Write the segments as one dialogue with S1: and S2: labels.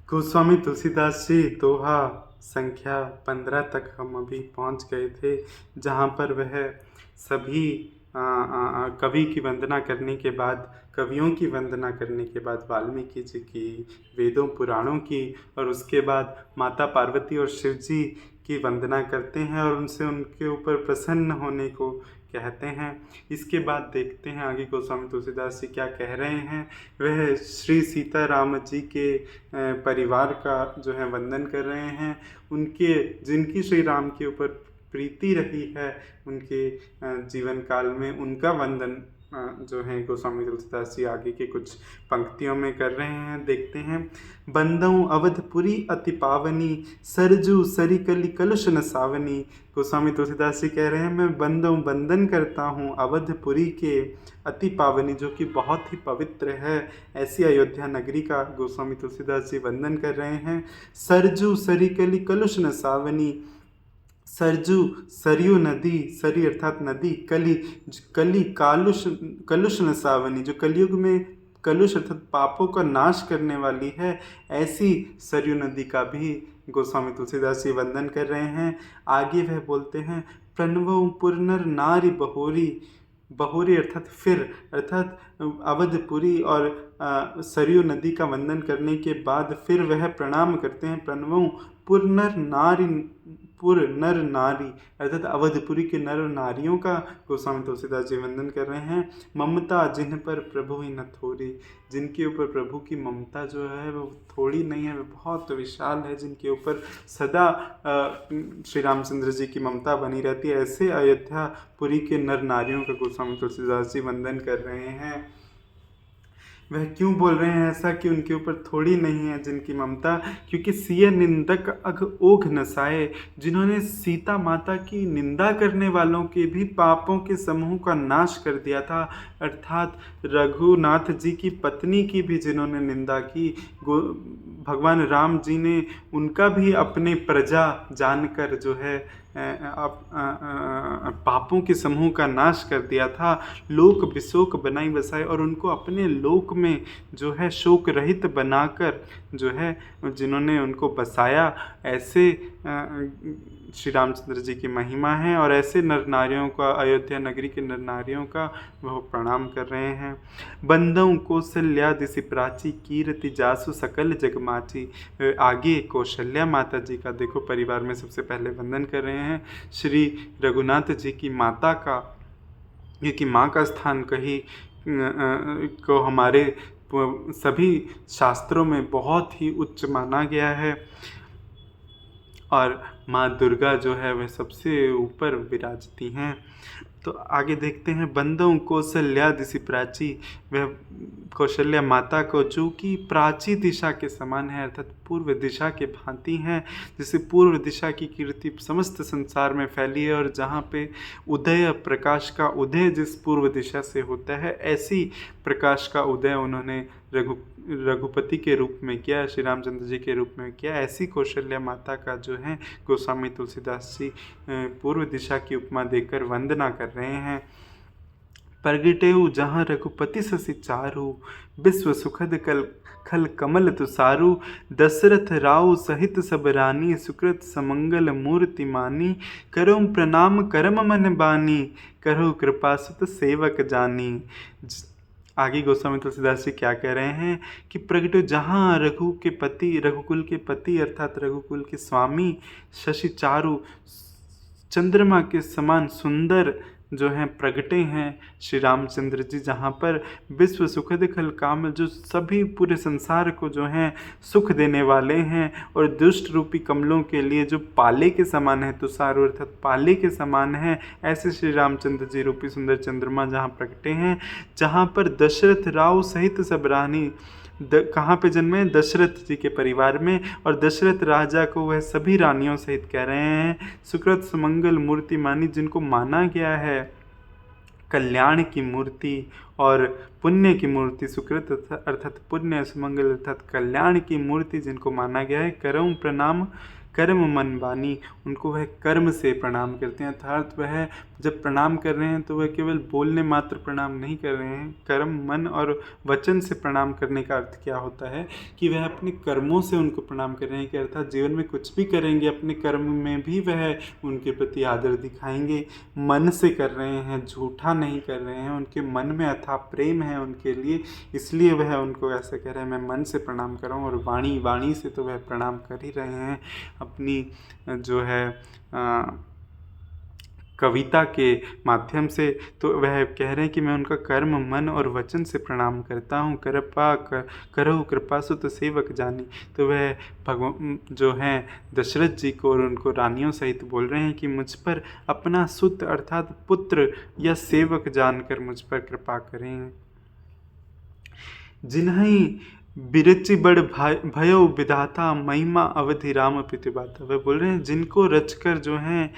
S1: गोस्वामी तुलसीदास जी दोहा संख्या 15 तक हम अभी पहुंच गए थे, जहां पर वह सभी कवि की वंदना करने के बाद, कवियों की वंदना करने के बाद वाल्मीकि जी की, वेदों पुराणों की, और उसके बाद माता पार्वती और शिव जी की वंदना करते हैं और उनसे उनके ऊपर प्रसन्न होने को कहते हैं। इसके बाद देखते हैं आगे गोस्वामी तुलसीदास जी क्या कह रहे हैं। वह श्री सीता राम जी के परिवार का जो है वंदन कर रहे हैं। उनके जिनकी श्री राम के ऊपर प्रीति रही है, उनके जीवन काल में उनका वंदन जो है गोस्वामी तुलसीदास जी आगे के कुछ पंक्तियों में कर रहे हैं। देखते हैं। बंदऊ अवधपुरी अति पावनी, सरजू सरिकली कलुष न सावनी। गोस्वामी तुलसीदास जी कह रहे हैं, मैं बंदऊ बंदन करता हूँ अवधपुरी के अति पावनी, जो कि बहुत ही पवित्र है, ऐसी अयोध्या नगरी का गोस्वामी तुलसीदास जी वंदन कर रहे हैं। सरजू सरिकली कलुष न सावनी। सरजू सरयू नदी, सरी अर्थात नदी, कली कली कालुष कलुष न सावनी, जो कलयुग में कलुष अर्थात पापों का नाश करने वाली है, ऐसी सरयू नदी का भी गोस्वामी तुलसीदास जी वंदन कर रहे हैं। आगे वह बोलते हैं, प्रणवो पुरनर नारी बहोरी। बहोरी अर्थात फिर, अर्थात अवधपुरी और सरयू नदी का वंदन करने के बाद फिर वह प्रणाम करते हैं। प्रणवों पुरनर नारी, पुर नर नारी अर्थात अवधपुरी के नर और नारियों का गोस्वामी तुलसीदास जी वंदन कर रहे हैं। ममता जिन पर प्रभु ही न थोड़ी, जिनके ऊपर प्रभु की ममता जो है वो थोड़ी नहीं है, वो बहुत विशाल है, जिनके ऊपर सदा श्री रामचंद्र जी की ममता बनी रहती है, ऐसे अयोध्यापुरी के नर नारियों का गोस्वामी तुलसीदास जी वंदन कर रहे हैं। वह क्यों बोल रहे हैं ऐसा कि उनके ऊपर थोड़ी नहीं है जिनकी ममता, क्योंकि सिय निंदक अघ ओघ नसाए, जिन्होंने सीता माता की निंदा करने वालों के भी पापों के समूह का नाश कर दिया था, अर्थात रघुनाथ जी की पत्नी की भी जिन्होंने निंदा की, भगवान राम जी ने उनका भी अपने प्रजा जानकर जो है पापों के समूह का नाश कर दिया था। लोक विशोक बनाई बसाए, और उनको अपने लोक में जो है शोक रहित बनाकर जो है जिन्होंने उनको बसाया, ऐसे श्री रामचंद्र जी की महिमा है। और ऐसे नर नारियों का, अयोध्या नगरी के नर नारियों का वह प्रणाम कर रहे हैं। बंदऊ कौशल्या दिशि प्राची, कीर्ति जासु सकल जगमाची। आगे कौशल्या माता जी का देखो परिवार में सबसे पहले वंदन कर रहे हैं। श्री रघुनाथ जी की माता का, क्योंकि माँ का स्थान कहीं को हमारे सभी शास्त्रों में बहुत ही उच्च माना गया है, और माँ दुर्गा जो है वह सबसे ऊपर विराजती हैं। तो आगे देखते हैं। बंदों कौशल्या दिशि प्राची, वह कौशल्या माता को जो कि प्राची दिशा के समान है, अर्थात पूर्व दिशा के भांति हैं। जैसे पूर्व दिशा की कीर्ति समस्त संसार में फैली है, और जहाँ पे उदय, प्रकाश का उदय जिस पूर्व दिशा से होता है, ऐसी प्रकाश का उदय उन्होंने रघुपति के रूप में किया, श्री रामचंद्र जी के रूप में किया। ऐसी कौशल्या माता का जो है गोस्वामी तुलसीदास जी पूर्व दिशा की उपमा देकर वंदना कर रहे हैं। प्रगटेऊ जहाँ रघुपति ससि चारु, विश्व सुखद खल कमल तुसारु। दशरथ राउ सहित सब रानी, सुकृत समंगल मूर्ति मानी। करो प्रणाम करम मन बानी, करो कृपा सुत सेवक जानी। आगे गोस्वामी तुलसीदास जी क्या कह रहे हैं कि प्रगटो जहाँ रघु के पति, रघुकुल के पति अर्थात रघुकुल के स्वामी, शशि चारु चंद्रमा के समान सुंदर जो हैं प्रगटे हैं श्री रामचंद्र जी, जहाँ पर विश्व सुखद खल काम, जो सभी पूरे संसार को जो हैं सुख देने वाले हैं, और दुष्ट रूपी कमलों के लिए जो पाले के समान है, तुषार अर्थात पाले के समान है, ऐसे श्री रामचंद्र जी रूपी सुंदर चंद्रमा जहाँ प्रगटे हैं। जहाँ पर दशरथ राव सहित सब रानी, कहाँ पे जन्मे? दशरथ जी के परिवार में, और दशरथ राजा को वह सभी रानियों सहित कह रहे हैं। सुकृत सुमंगल मूर्ति मानी, जिनको माना गया है कल्याण की मूर्ति और पुण्य की मूर्ति, सुकृत अर्थात पुण्य, सुमंगल अर्थात कल्याण की मूर्ति जिनको माना गया है। करऊं प्रणाम कर्म मन वाणी, उनको वह कर्म से प्रणाम करते हैं। अर्थात वह जब प्रणाम कर रहे हैं तो वह केवल बोलने मात्र प्रणाम नहीं कर रहे हैं। कर्म मन और वचन से प्रणाम करने का अर्थ क्या होता है कि वह अपने कर्मों से उनको प्रणाम कर रहे हैं, कि अर्थात जीवन में कुछ भी करेंगे अपने कर्म में भी वह उनके प्रति आदर दिखाएंगे। मन से कर रहे हैं, झूठा नहीं कर रहे हैं, उनके मन में अथाह प्रेम है उनके लिए, इसलिए वह उनको ऐसा कह रहे हैं मैं मन से प्रणाम कर रहा हूँ। और वाणी से तो वह प्रणाम कर ही रहे हैं अपनी जो है कविता के माध्यम से। तो वह कह रहे हैं कि मैं उनका कर्म मन और वचन से प्रणाम करता हूँ। करहु कृपा सुत सेवक जानी। तो वह भगवान जो हैं दशरथ जी को और उनको रानियों सहित बोल रहे हैं कि मुझ पर अपना सुत अर्थात पुत्र या सेवक जानकर मुझ पर कृपा करें। जिन्हीं बिरचि बड़ भयो विधाता, महिमा अवधि राम प्रतिभाता। वह बोल रहे हैं जिनको रचकर जो हैं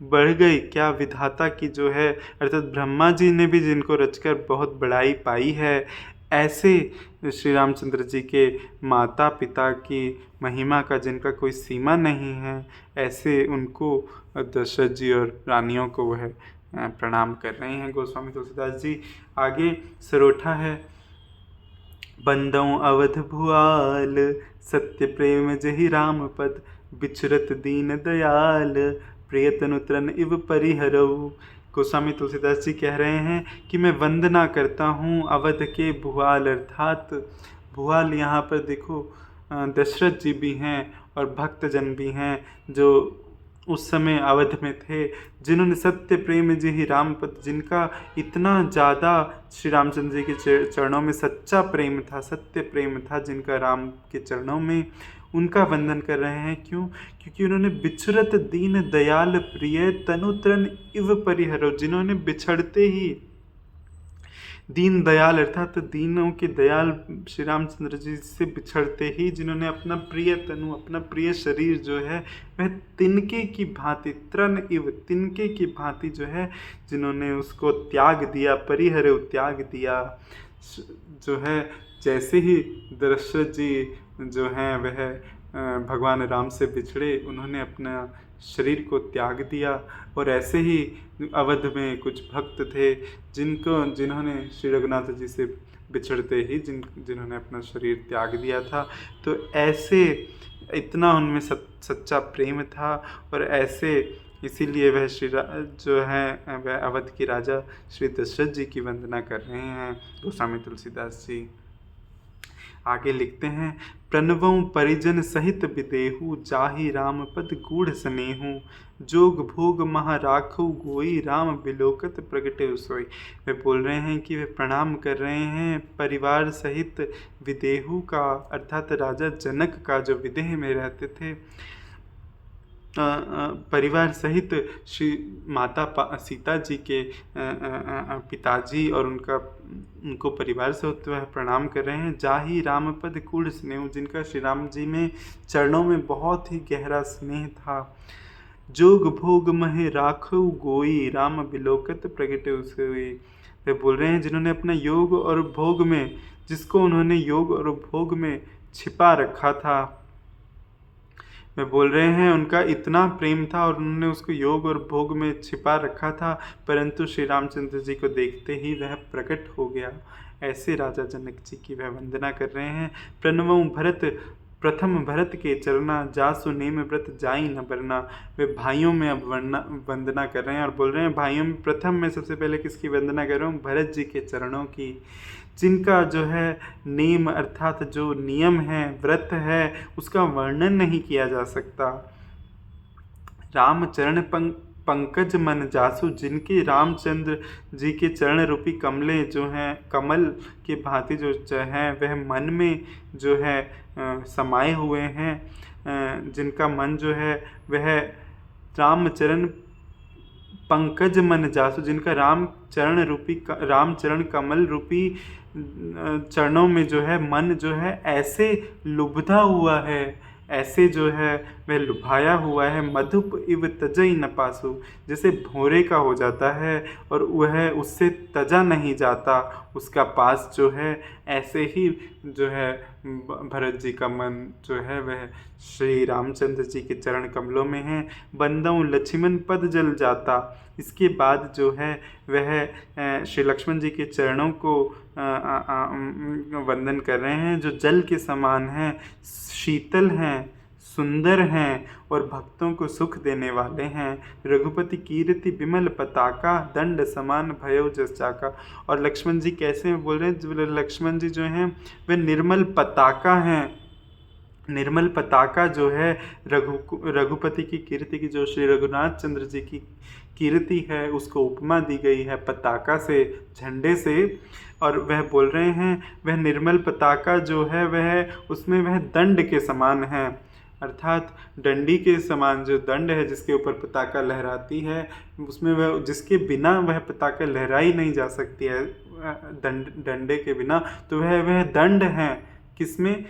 S1: बढ़ गई क्या विधाता की जो है, अर्थात ब्रह्मा जी ने भी जिनको रचकर बहुत बड़ाई पाई है, ऐसे श्री रामचंद्र जी के माता पिता की महिमा का जिनका कोई सीमा नहीं है, ऐसे उनको दशरथ जी और रानियों को वह प्रणाम कर रहे हैं गोस्वामी तुलसीदास जी। आगे सरोठा है। बंदों अवध भुआल, सत्य प्रेम जहि राम पद, बिछरत दीन दयाल, प्रियतनु तृण इव परिहरऊ। गोस्वामी तुलसीदास जी कह रहे हैं कि मैं वंदना करता हूँ अवध के भुआल, अर्थात भुआल यहाँ पर देखो दशरथ जी भी हैं और भक्तजन भी हैं जो उस समय अवध में थे, जिन्होंने सत्य प्रेम जी ही राम पद, जिनका इतना ज़्यादा श्री रामचंद्र जी के चरणों में सच्चा प्रेम था, सत्य प्रेम था जिनका राम के चरणों में, उनका वंदन कर रहे हैं। क्यों? क्योंकि उन्होंने बिछरत दीन दयाल प्रिय तनु तृण इव परिहरो, जिन्होंने बिछड़ते ही दीन दयाल अर्थात दीनों के दयाल श्री रामचंद्र जी से बिछड़ते ही जिन्होंने अपना प्रिय तनु, अपना प्रिय शरीर जो है वह तिनके की भांति, तृण इव तिनके की भांति जो है जिन्होंने उसको त्याग दिया, परिहर त्याग दिया। जो है जैसे ही दशरथ जी जो हैं वह भगवान राम से बिछड़े, उन्होंने अपना शरीर को त्याग दिया। और ऐसे ही अवध में कुछ भक्त थे जिन्होंने श्री रघुनाथ जी से बिछड़ते ही जिन्होंने अपना शरीर त्याग दिया था। तो ऐसे इतना उनमें सच्चा प्रेम था, और ऐसे इसीलिए वह जो है वह अवध के राजा श्री दशरथ जी की वंदना कर रहे हैं गोस्वामी तुलसीदास जी। आगे लिखते हैं, प्रणवों परिजन सहित विदेहु, जाहि राम पद गूढ़ स्नेहु, जोग भोग महा राखु गोई, राम बिलोकत प्रगटे सोई। वे बोल रहे हैं कि वे प्रणाम कर रहे हैं परिवार सहित विदेहु का, अर्थात राजा जनक का जो विदेह में रहते थे, परिवार सहित श्री माता सीता जी के पिताजी और उनको परिवार से होते हुए प्रणाम कर रहे हैं। जाहि राम पद कूढ़ स्नेह, जिनका श्री राम जी में चरणों में बहुत ही गहरा स्नेह था। जोग भोग महे राखु गोई, राम बिलोकत प्रगटे सोई। वे बोल रहे हैं जिन्होंने अपना योग और भोग में, जिसको उन्होंने योग और भोग में छिपा रखा था, वे बोल रहे हैं उनका इतना प्रेम था और उन्होंने उसको योग और भोग में छिपा रखा था, परंतु श्री रामचंद्र जी को देखते ही वह प्रकट हो गया। ऐसे राजा जनक जी की वह वंदना कर रहे हैं। प्रणवों भरत, प्रथम भरत के चरना, जासु नेम व्रत जाई न बरना। वे भाइयों में अब वंदना कर रहे हैं और बोल रहे हैं भाइयों में प्रथम में सबसे पहले किसकी वंदना कर रहा हूँ? भरत जी के चरणों की, जिनका जो है नेम अर्थात जो नियम है, व्रत है, उसका वर्णन नहीं किया जा सकता। रामचरण पंकज मन जासु, जिनके रामचंद्र जी के चरण रूपी कमले जो हैं, कमल के भांति जो हैं वह मन में जो है समाये हुए हैं, जिनका मन जो है वह रामचरण पंकज मन जासु, जिनका रामचरण कमल रूपी चरणों में जो है मन जो है ऐसे लुभता हुआ है, ऐसे जो है वह लुभाया हुआ है, मधुप इव तजई न पासु, जैसे भौरे का हो जाता है और वह उससे तजा नहीं जाता उसका पास जो है। ऐसे ही जो है भरत जी का मन जो है वह श्री रामचंद्र जी के चरण कमलों में है। बंदों लक्ष्मण पद जल जाता, इसके बाद जो है वह श्री लक्ष्मण जी के चरणों को वंदन कर रहे हैं, जो जल के समान हैं, शीतल हैं, सुंदर हैं और भक्तों को सुख देने वाले हैं। रघुपति कीर्ति विमल पताका, दंड समान भयो जस चाका। और लक्ष्मण जी कैसे बोल रहे हैं, लक्ष्मण जी जो हैं वे निर्मल पताका हैं। निर्मल पताका जो है रघुपति की कीर्ति की, जो श्री रघुनाथ चंद्र जी की कीर्ति है, उसको उपमा दी गई है पताका से, झंडे से। और वह बोल रहे हैं वह निर्मल पताका जो है वह उसमें वह दंड के समान है, अर्थात डंडी के समान जो दंड है जिसके ऊपर पताका लहराती है, उसमें वह जिसके बिना वह पताका लहराई नहीं जा सकती है डंडे के बिना, तो वह दंड है किसमें,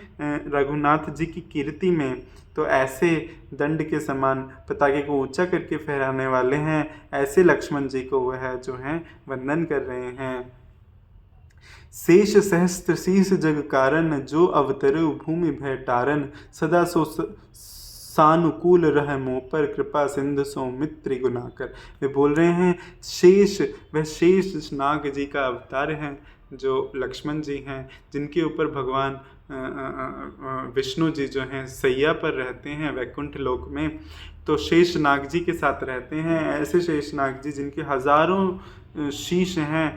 S1: रघुनाथ जी की कीर्ति में। तो ऐसे दंड के समान पताके को ऊंचा करके फहराने वाले हैं, ऐसे लक्ष्मण जी को वह जो हैं वंदन कर रहे हैं। शेष सहस्त्र शीर्ष जग कारण, जो अवतरु भूमि भय टारन, सदा सो सानुकूल रह मुँह पर, कृपा सिंधु सौमित्र गुनाकर। वे बोल रहे हैं शेष, वह शेष नाग जी का अवतार है जो लक्ष्मण जी हैं, जिनके ऊपर भगवान विष्णु जी जो हैं सैया पर रहते हैं वैकुंठ लोक में, तो शेष नाग जी के साथ रहते हैं। ऐसे शेष नाग जी जिनके हजारों शीश हैं,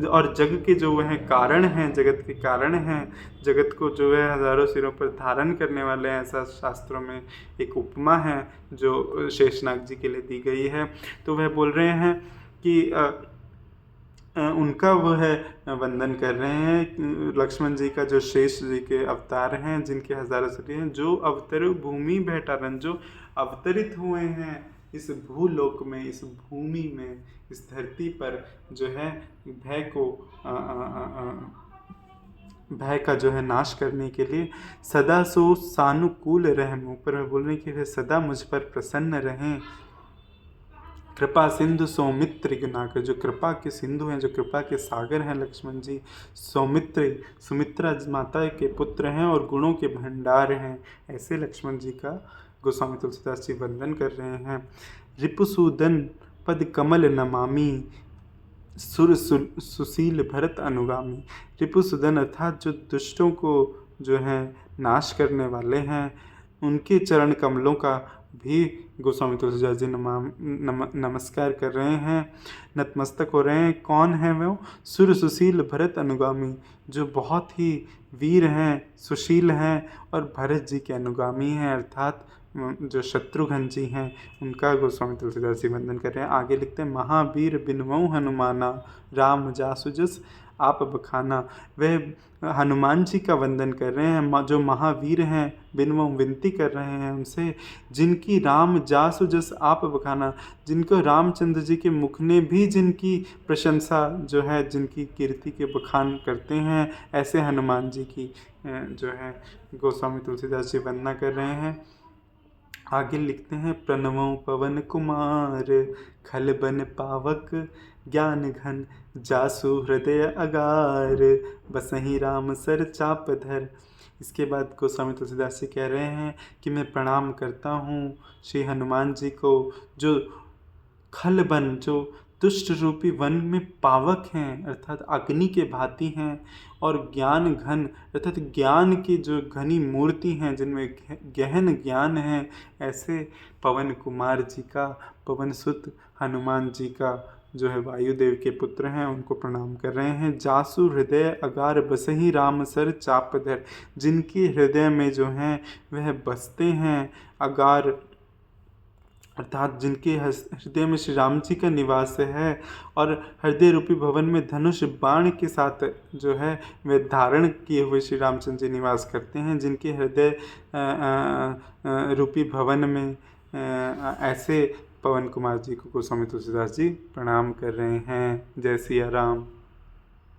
S1: और जग के जो वह कारण हैं, जगत के कारण हैं, जगत को जो है हजारों सिरों पर धारण करने वाले हैं, ऐसा शास्त्रों में एक उपमा है जो शेषनाग जी के लिए दी गई है। तो वह बोल रहे हैं कि उनका वह वंदन कर रहे हैं, लक्ष्मण जी का जो शेष जी के अवतार हैं, जिनके हजारों शरीर हैं, जो अवतरु भूमि भैटारन, जो अवतरित हुए हैं इस भूलोक में, इस भूमि में, इस धरती पर जो है भय को भय का जो है नाश करने के लिए, सदा सो सानुकूल रह मुँह पर बोलने के लिए सदा मुझ पर प्रसन्न रहें। कृपा सिंधु सौमित्र गुनाकर, जो कृपा के सिंधु हैं, जो कृपा के सागर हैं लक्ष्मण जी, सौमित्र सुमित्रा माता के पुत्र हैं और गुणों के भंडार हैं, ऐसे लक्ष्मण जी का गोस्वामी तुलसीदास जी वंदन कर रहे हैं। रिपुसूदन पद कमल नमामि, सुर सुशील भरत अनुगामी। रिपुसूदन अर्थात जो दुष्टों को जो है नाश करने वाले हैं, उनके चरण कमलों का भी गोस्वामी तुलसीदास जी नमस्कार कर रहे हैं, नतमस्तक हो रहे हैं। कौन है वो? सुर सुशील भरत अनुगामी, जो बहुत ही वीर हैं, सुशील हैं और भरत जी के अनुगामी हैं, अर्थात जो शत्रुघ्न जी हैं उनका गोस्वामी तुलसीदास जी वंदन कर रहे हैं। आगे लिखते हैं महावीर बिनमऊ हनुमाना, राम जासु जस आप बखाना। वह हनुमान जी का वंदन कर रहे हैं जो महावीर हैं, बिनमऊ विनती कर रहे हैं उनसे, जिनकी राम जासु जस आप बखाना, जिनको रामचंद्र जी के मुख ने भी जिनकी प्रशंसा जो है, जिनकी कीर्ति के बखान करते हैं, ऐसे हनुमान जी की जो है गोस्वामी तुलसीदास जी वंदना कर रहे हैं। आगे लिखते हैं प्रणवों पवन कुमार, खल बन पावक ज्ञान घन, जासु हृदय अगार, बसहि राम सर चाप धर। इसके बाद गोस्वामी तुलसीदास जी कह रहे हैं कि मैं प्रणाम करता हूँ श्री हनुमान जी को, जो खल बन, जो दुष्ट रूपी वन में पावक हैं, अर्थात अग्नि के भांति हैं, और ज्ञान घन अर्थात ज्ञान की जो घनी मूर्ति हैं, जिनमें गहन ज्ञान है, ऐसे पवन कुमार जी का, पवन सुत हनुमान जी का जो है वायुदेव के पुत्र हैं, उनको प्रणाम कर रहे हैं। जासु हृदय अगार बसहि राम सर चापधर, जिनके हृदय में जो हैं वह बसते हैं अगार, अर्थात जिनके हृदय में श्री राम जी का निवास है, और हृदय रूपी भवन में धनुष बाण के साथ जो है वे धारण किए हुए श्री रामचंद्र जी निवास करते हैं, जिनके हृदय रूपी भवन में ऐसे पवन कुमार जी को गोस्वामी तुलसीदास जी प्रणाम कर रहे हैं। जय सिया राम।